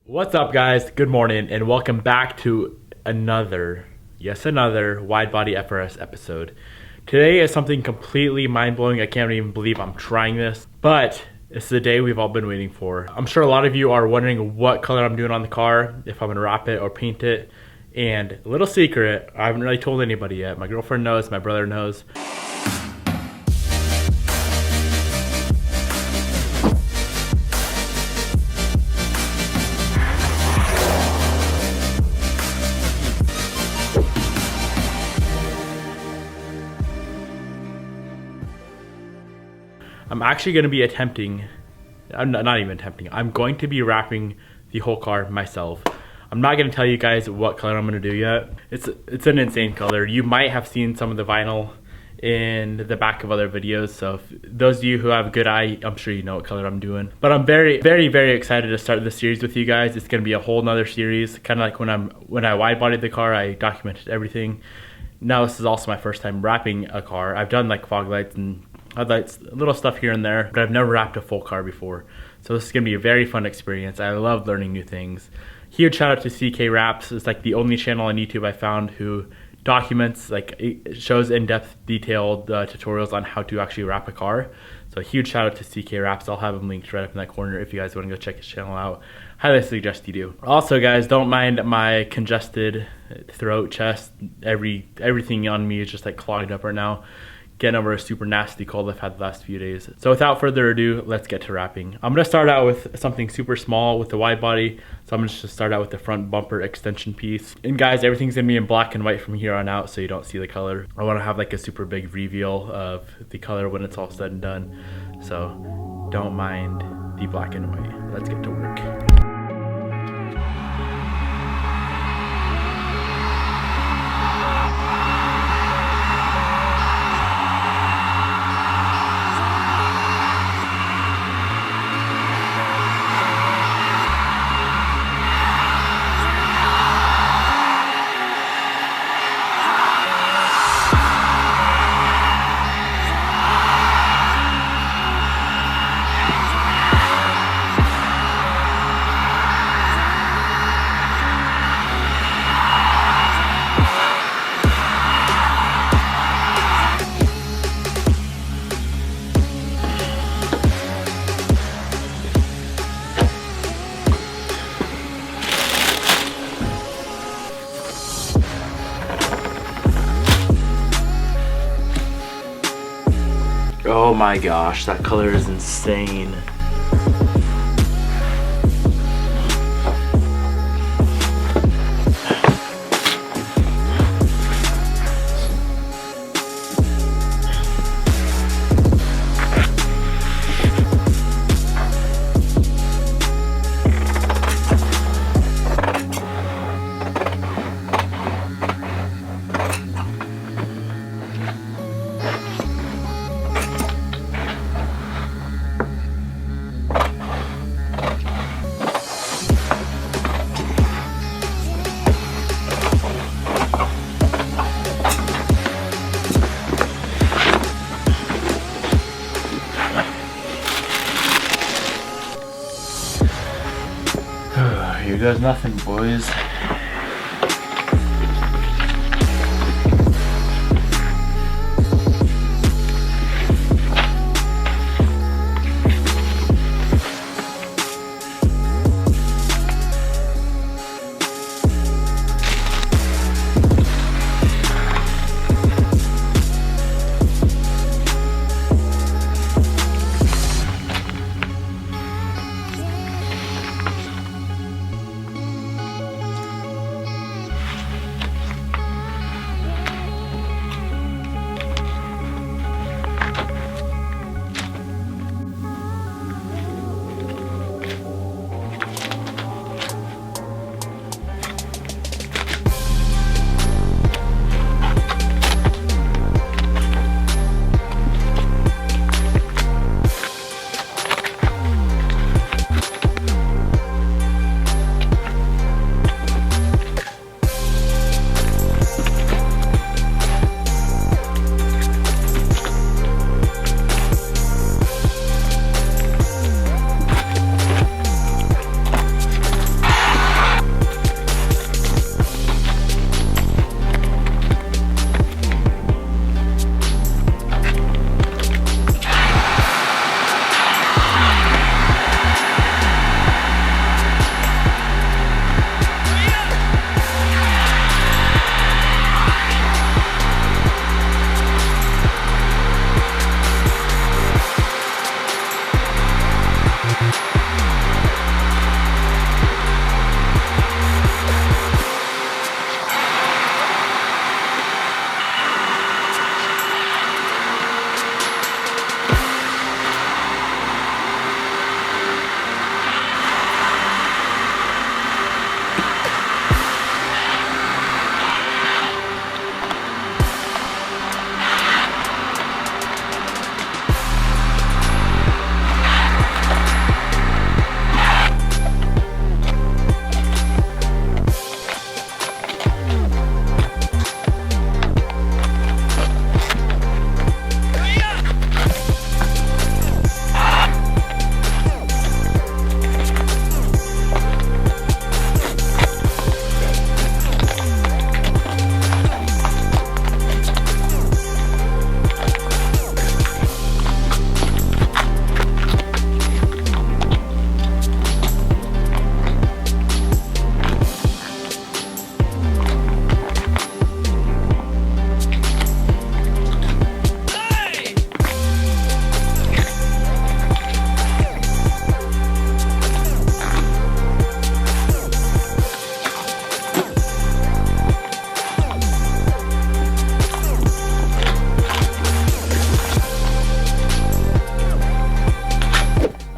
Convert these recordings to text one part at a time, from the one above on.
What's up, guys? Good morning and welcome back to another Widebody Frs episode. Today is something completely mind-blowing. I can't even believe I'm trying this, but it's the day we've all been waiting for. I'm sure a lot of you are wondering what color I'm doing on the car, if I'm gonna wrap it or paint it. And a little secret, I haven't really told anybody yet. My girlfriend knows, my brother knows. I'm actually going to be I'm going to be wrapping the whole car myself. I'm not going to tell you guys what color I'm going to do yet. It's an insane color. You might have seen some of the vinyl in the back of other videos, so if those of you who have a good eye, I'm sure you know what color I'm doing. But I'm very, very, very excited to start this series with you guys. It's going to be a whole nother series, kind of like when I wide-bodied the car, I documented everything. Now this is also my first time wrapping a car. I've done like fog lights and headlights, little stuff here and there, but I've never wrapped a full car before. So this is gonna be a very fun experience. I love learning new things. Huge shout out to CK Wraps. It's like the only channel on YouTube I found who documents, like it shows in-depth detailed tutorials on how to actually wrap a car. So a huge shout out to CK Wraps. I'll have them linked right up in that corner if you guys want to go check his channel out. Highly suggest you do. Also, guys, don't mind my congested throat, chest, everything on me is just like clogged up right now. Getting over a super nasty cold I've had the last few days. So without further ado, let's get to wrapping. I'm gonna start out with something super small with the wide body. So I'm gonna just start out with the front bumper extension piece. And guys, everything's gonna be in black and white from here on out so you don't see the color. I wanna have like a super big reveal of the color when it's all said and done. So don't mind the black and white. Let's get to work. Oh my gosh, that color is insane. Here goes nothing, boys.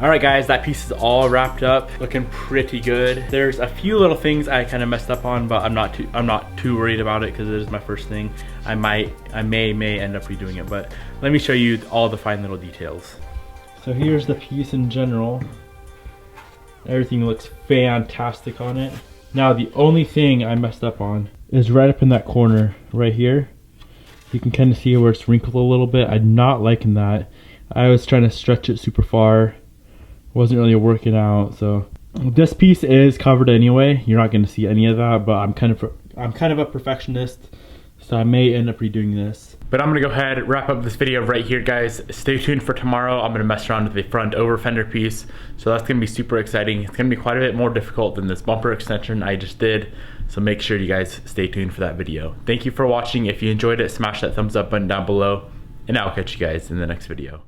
All right guys, that piece is all wrapped up, looking pretty good. There's a few little things I kind of messed up on, but I'm not too worried about it because it is my first thing. I may end up redoing it, but let me show you all the fine little details. So here's the piece in general. Everything looks fantastic on it. Now the only thing I messed up on is right up in that corner right here. You can kind of see where it's wrinkled a little bit. I'm not liking that. I was trying to stretch it super far. Wasn't really working out, so this piece is covered anyway. You're not going to see any of that, but I'm kind of a perfectionist, so I may end up redoing this. But I'm gonna go ahead and wrap up this video right here, guys. Stay tuned for tomorrow. I'm gonna mess around with the front over fender piece, so that's gonna be super exciting. It's gonna be quite a bit more difficult than this bumper extension I just did, so make sure you guys stay tuned for that video. Thank you for watching. If you enjoyed it, smash that thumbs up button down below, and I'll catch you guys in the next video.